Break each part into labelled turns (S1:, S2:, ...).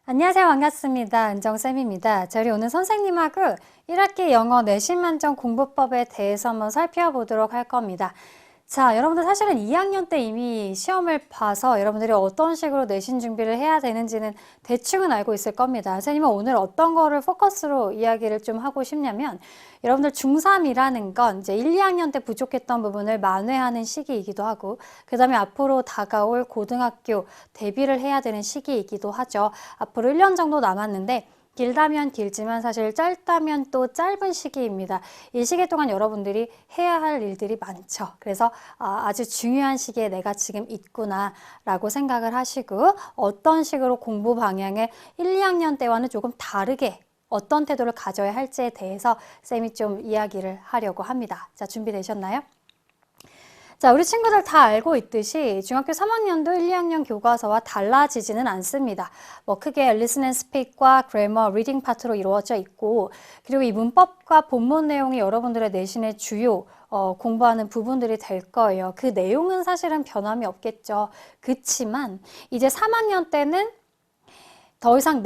S1: 안녕하세요. 반갑습니다. 은정쌤입니다. 저희 오늘 선생님하고 1학기 영어 내신 만점 공부법에 대해서 한번 살펴보도록 할 겁니다. 자, 여러분들 사실은 2학년 때 이미 시험을 봐서 여러분들이 어떤 식으로 내신 준비를 해야 되는지는 대충은 알고 있을 겁니다. 선생님은 오늘 어떤 거를 포커스로 이야기를 좀 하고 싶냐면 여러분들 중3이라는 건 이제 1, 2학년 때 부족했던 부분을 만회하는 시기이기도 하고 그 다음에 앞으로 다가올 고등학교 대비를 해야 되는 시기이기도 하죠. 앞으로 1년 정도 남았는데 길다면 길지만 사실 짧다면 또 짧은 시기입니다. 이 시기 동안 여러분들이 해야 할 일들이 많죠. 그래서 아주 중요한 시기에 내가 지금 있구나 라고 생각을 하시고 어떤 식으로 공부 방향을 1, 2학년 때와는 조금 다르게 어떤 태도를 가져야 할지에 대해서 쌤이 좀 이야기를 하려고 합니다. 자, 준비되셨나요? 자, 우리 친구들 다 알고 있듯이 중학교 3학년도 1, 2학년 교과서와 달라지지는 않습니다. 뭐 크게 Listen and Speak과 Grammar, Reading 파트로 이루어져 있고 그리고 이 문법과 본문 내용이 여러분들의 내신의 주요 공부하는 부분들이 될 거예요. 그 내용은 사실은 변함이 없겠죠. 그치만 이제 3학년 때는 더 이상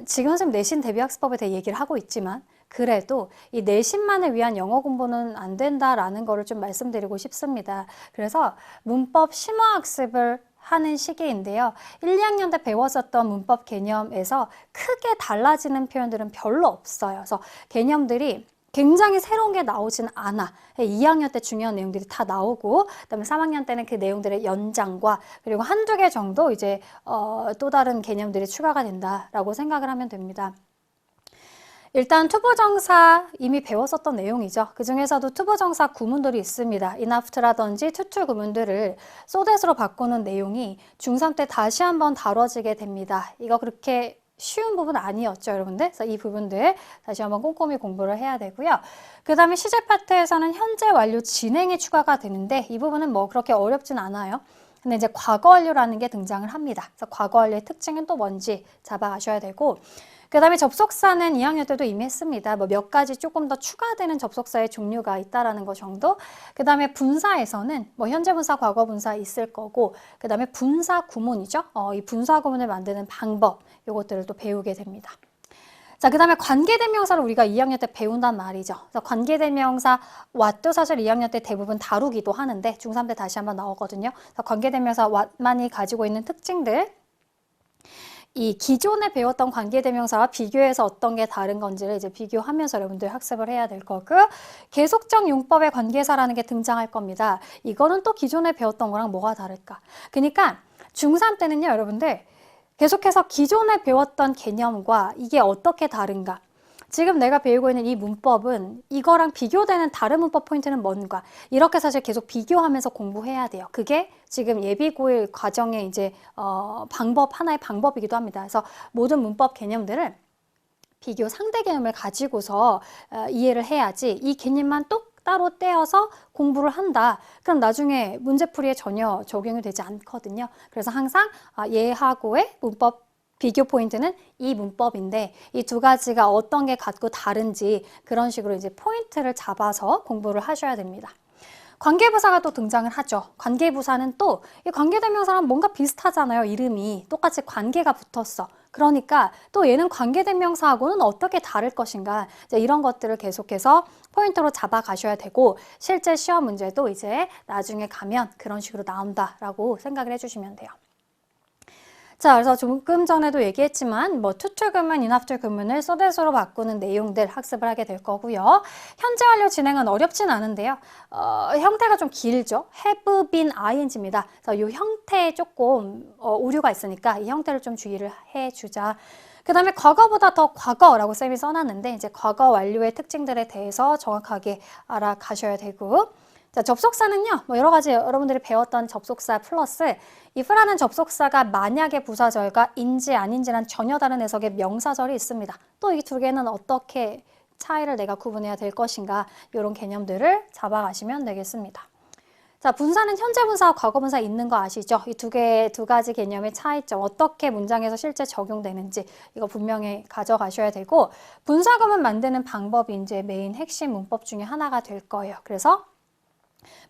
S1: 지금 선생님 내신 대비학습법에 대해 얘기를 하고 있지만 그래도 이 내신만을 위한 영어 공부는 안 된다라는 거를 좀 말씀드리고 싶습니다. 그래서 문법 심화학습을 하는 시기인데요. 1, 2학년 때 배웠었던 문법 개념에서 크게 달라지는 표현들은 별로 없어요. 그래서 개념들이 굉장히 새로운 게 나오진 않아. 2학년 때 중요한 내용들이 다 나오고 그다음에 3학년 때는 그 내용들의 연장과 그리고 한두 개 정도 이제 또 다른 개념들이 추가가 된다라고 생각을 하면 됩니다. 일단 투부정사 이미 배웠었던 내용이죠. 그 중에서도 투부정사 구문들이 있습니다. enough라든지 투투 구문들을 소댓으로 바꾸는 내용이 중3 때 다시 한번 다뤄지게 됩니다. 이거 그렇게 쉬운 부분 아니었죠, 여러분들? 그래서 이 부분들 다시 한번 꼼꼼히 공부를 해야 되고요. 그 다음에 시제 파트에서는 현재 완료 진행이 추가가 되는데 이 부분은 뭐 그렇게 어렵진 않아요. 근데 이제 과거 완료라는 게 등장을 합니다. 그래서 과거 완료의 특징은 또 뭔지 잡아가셔야 되고 그 다음에 접속사는 2학년 때도 이미 했습니다. 뭐 몇 가지 조금 더 추가되는 접속사의 종류가 있다라는 것 정도. 그 다음에 분사에서는 뭐 현재 분사, 과거 분사 있을 거고 그 다음에 분사 구문이죠. 이 분사 구문을 만드는 방법 이것들을 또 배우게 됩니다. 자, 그 다음에 관계대명사를 우리가 2학년 때 배운단 말이죠. 그래서 관계대명사 what도 사실 2학년 때 대부분 다루기도 하는데 중3 때 다시 한번 나오거든요. 그래서 관계대명사 what만이 가지고 있는 특징들 이 기존에 배웠던 관계대명사와 비교해서 어떤 게 다른 건지를 이제 비교하면서 여러분들 학습을 해야 될 거고 계속적 용법의 관계사라는 게 등장할 겁니다. 이거는 또 기존에 배웠던 거랑 뭐가 다를까? 그러니까 중3 때는요, 여러분들 계속해서 기존에 배웠던 개념과 이게 어떻게 다른가? 지금 내가 배우고 있는 이 문법은 이거랑 비교되는 다른 문법 포인트는 뭔가 이렇게 사실 계속 비교하면서 공부해야 돼요. 그게 지금 예비고일 과정의 이제 하나의 방법이기도 합니다. 그래서 모든 문법 개념들을 비교 상대 개념을 가지고서 이해를 해야지 이 개념만 또 따로 떼어서 공부를 한다. 그럼 나중에 문제풀이에 전혀 적용이 되지 않거든요. 그래서 항상 얘하고의 문법 비교 포인트는 이 문법인데 이 두 가지가 어떤 게 같고 다른지 그런 식으로 이제 포인트를 잡아서 공부를 하셔야 됩니다. 관계부사가 또 등장을 하죠. 관계부사는 또 이 관계대명사랑 뭔가 비슷하잖아요. 이름이 똑같이 관계가 붙었어. 그러니까 또 얘는 관계대명사하고는 어떻게 다를 것인가 이제 이런 것들을 계속해서 포인트로 잡아가셔야 되고 실제 시험 문제도 이제 나중에 가면 그런 식으로 나온다라고 생각을 해주시면 돼요. 자, 그래서 조금 전에도 얘기했지만 뭐 투투 구문, 인after 구문을 소댓으로 바꾸는 내용들 학습을 하게 될 거고요. 현재 완료 진행은 어렵진 않은데요. 형태가 좀 길죠. have been ing입니다. 그래서 이 형태에 조금 오류가 있으니까 이 형태를 좀 주의를 해주자. 그 다음에 과거보다 더 과거라고 쌤이 써놨는데 이제 과거 완료의 특징들에 대해서 정확하게 알아가셔야 되고 자, 접속사는요, 뭐 여러 가지 여러분들이 배웠던 접속사 플러스 if라는 접속사가 만약의 부사절과 인지 아닌지란 전혀 다른 해석의 명사절이 있습니다. 또 이 두 개는 어떻게 차이를 내가 구분해야 될 것인가 이런 개념들을 잡아가시면 되겠습니다. 자, 분사는 현재 분사와 과거 분사 있는 거 아시죠? 이 두 가지 개념의 차이점, 어떻게 문장에서 실제 적용되는지 이거 분명히 가져가셔야 되고 분사구문 만드는 방법이 이제 메인 핵심 문법 중에 하나가 될 거예요. 그래서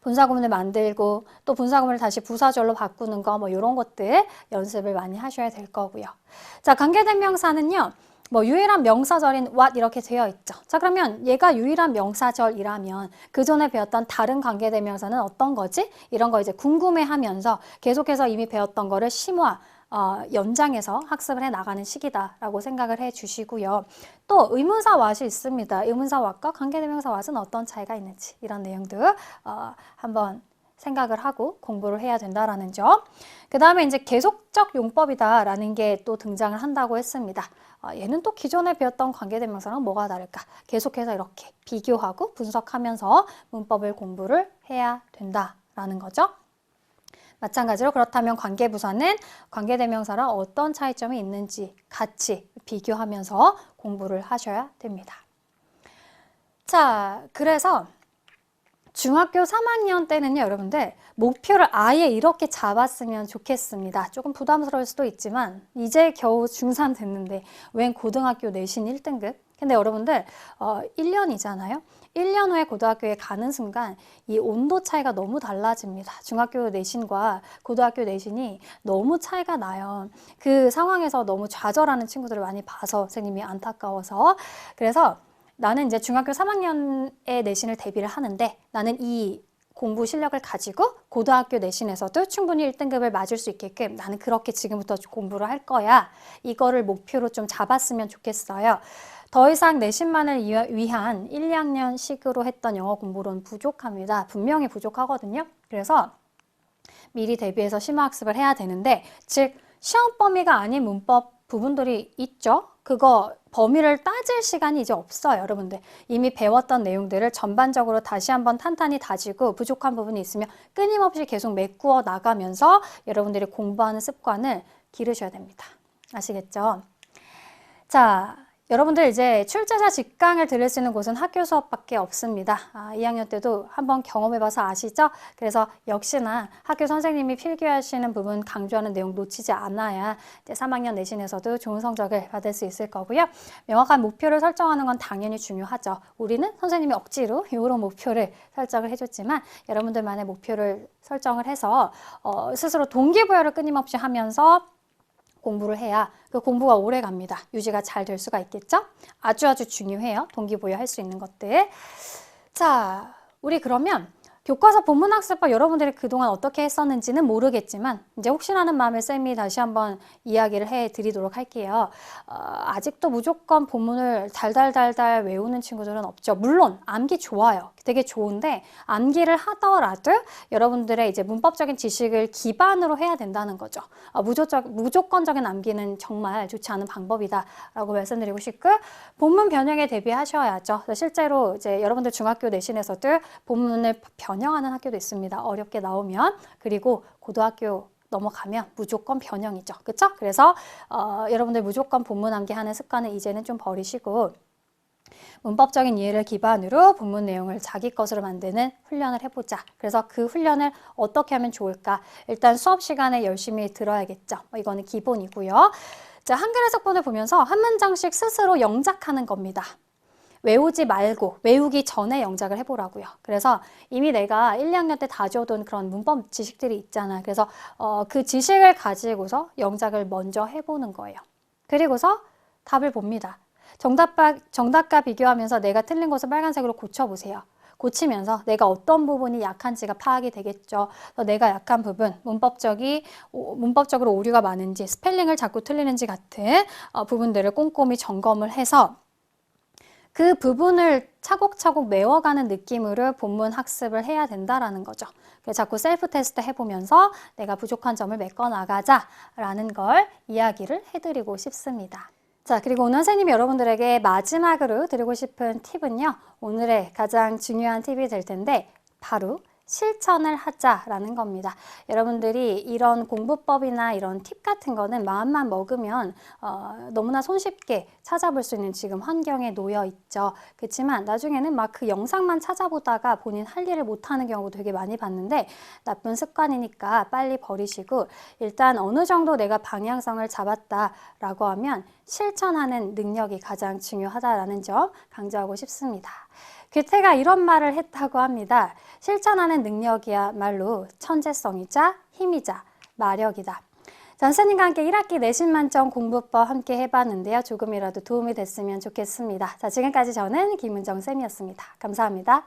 S1: 분사구문을 만들고 또 분사구문을 다시 부사절로 바꾸는 거 뭐 이런 것들 연습을 많이 하셔야 될 거고요. 자, 관계대명사는요. 뭐 유일한 명사절인 what 이렇게 되어 있죠. 자, 그러면 얘가 유일한 명사절이라면 그 전에 배웠던 다른 관계대명사는 어떤 거지? 이런 거 이제 궁금해하면서 계속해서 이미 배웠던 거를 심화 연장해서 학습을 해 나가는 시기다라고 생각을 해 주시고요. 또 의문사 what이 있습니다. 의문사 what과 관계대명사 what은 어떤 차이가 있는지 이런 내용들 한번 생각을 하고 공부를 해야 된다라는 점. 그 다음에 이제 계속적 용법이다라는 게 또 등장을 한다고 했습니다. 얘는 또 기존에 배웠던 관계대명사랑 뭐가 다를까? 계속해서 이렇게 비교하고 분석하면서 문법을 공부를 해야 된다라는 거죠. 마찬가지로 그렇다면 관계부사는 관계대명사랑 어떤 차이점이 있는지 같이 비교하면서 공부를 하셔야 됩니다. 자, 그래서 중학교 3학년 때는요, 여러분들 목표를 아예 이렇게 잡았으면 좋겠습니다. 조금 부담스러울 수도 있지만 이제 겨우 중3 됐는데 웬 고등학교 내신 1등급? 근데 여러분들 1년이잖아요. 1년 후에 고등학교에 가는 순간 이 온도 차이가 너무 달라집니다. 중학교 내신과 고등학교 내신이 너무 차이가 나요. 그 상황에서 너무 좌절하는 친구들을 많이 봐서 선생님이 안타까워서. 그래서 나는 이제 중학교 3학년에 내신을 대비를 하는데 나는 이 공부 실력을 가지고 고등학교 내신에서도 충분히 1등급을 맞을 수 있게끔 나는 그렇게 지금부터 공부를 할 거야. 이거를 목표로 좀 잡았으면 좋겠어요. 더 이상 내신만을 위한 1, 2학년식으로 했던 영어 공부로는 부족합니다. 분명히 부족하거든요. 그래서 미리 대비해서 심화학습을 해야 되는데 즉 시험 범위가 아닌 문법 부분들이 있죠. 그거 범위를 따질 시간이 이제 없어요, 여러분들. 이미 배웠던 내용들을 전반적으로 다시 한번 탄탄히 다지고 부족한 부분이 있으면 끊임없이 계속 메꾸어 나가면서 여러분들이 공부하는 습관을 기르셔야 됩니다. 아시겠죠? 자, 여러분들 이제 출제자 직강을 들을 수 있는 곳은 학교 수업밖에 없습니다. 2학년 때도 한번 경험해봐서 아시죠? 그래서 역시나 학교 선생님이 필기하시는 부분 강조하는 내용 놓치지 않아야 이제 3학년 내신에서도 좋은 성적을 받을 수 있을 거고요. 명확한 목표를 설정하는 건 당연히 중요하죠. 우리는 선생님이 억지로 이런 목표를 설정을 해줬지만 여러분들만의 목표를 설정을 해서 스스로 동기부여를 끊임없이 하면서 공부를 해야 그 공부가 오래 갑니다. 유지가 잘 될 수가 있겠죠? 아주 중요해요. 동기부여 할 수 있는 것들. 자, 우리 그러면 교과서 본문학습법 여러분들이 그동안 어떻게 했었는지는 모르겠지만 이제 혹시라는 마음에 쌤이 다시 한번 이야기를 해드리도록 할게요. 아직도 무조건 본문을 달달달달 외우는 친구들은 없죠. 물론 암기 좋아요. 되게 좋은데 암기를 하더라도 여러분들의 이제 문법적인 지식을 기반으로 해야 된다는 거죠. 무조건적인 암기는 정말 좋지 않은 방법이다라고 말씀드리고 싶고 본문 변형에 대비하셔야죠. 실제로 이제 여러분들 중학교 내신에서도 본문을 변형하는 학교도 있습니다. 어렵게 나오면. 그리고 고등학교 넘어가면 무조건 변형이죠. 그렇죠? 그래서 여러분들 무조건 본문 암기하는 습관은 이제는 좀 버리시고 문법적인 이해를 기반으로 본문 내용을 자기 것으로 만드는 훈련을 해보자. 그래서 그 훈련을 어떻게 하면 좋을까? 일단 수업 시간에 열심히 들어야겠죠. 이거는 기본이고요. 자, 한글 해석본을 보면서 한 문장씩 스스로 영작하는 겁니다. 외우지 말고 외우기 전에 영작을 해보라고요. 그래서 이미 내가 1, 2학년 때 다져둔 그런 문법 지식들이 있잖아. 그래서 그 지식을 가지고서 영작을 먼저 해보는 거예요. 그리고서 답을 봅니다. 정답과 비교하면서 내가 틀린 것을 빨간색으로 고쳐보세요. 고치면서 내가 어떤 부분이 약한지가 파악이 되겠죠. 내가 약한 부분, 문법적으로 오류가 많은지, 스펠링을 자꾸 틀리는지 같은 부분들을 꼼꼼히 점검을 해서 그 부분을 차곡차곡 메워가는 느낌으로 본문 학습을 해야 된다라는 거죠. 그래서 자꾸 셀프 테스트 해보면서 내가 부족한 점을 메꿔나가자라는 걸 이야기를 해드리고 싶습니다. 자, 그리고 오늘 선생님이 여러분들에게 마지막으로 드리고 싶은 팁은요. 오늘의 가장 중요한 팁이 될 텐데 바로 실천을 하자라는 겁니다. 여러분들이 이런 공부법이나 이런 팁 같은 거는 마음만 먹으면 너무나 손쉽게 찾아볼 수 있는 지금 환경에 놓여 있죠. 그렇지만 나중에는 막 그 영상만 찾아보다가 본인 할 일을 못하는 경우도 되게 많이 봤는데 나쁜 습관이니까 빨리 버리시고 일단 어느 정도 내가 방향성을 잡았다라고 하면 실천하는 능력이 가장 중요하다라는 점 강조하고 싶습니다. 괴테가 이런 말을 했다고 합니다. 실천하는 능력이야말로 천재성이자 힘이자 마력이다. 선생님과 함께 1학기 내신 만점 공부법 함께 해봤는데요. 조금이라도 도움이 됐으면 좋겠습니다. 자, 지금까지 저는 김은정 쌤이었습니다. 감사합니다.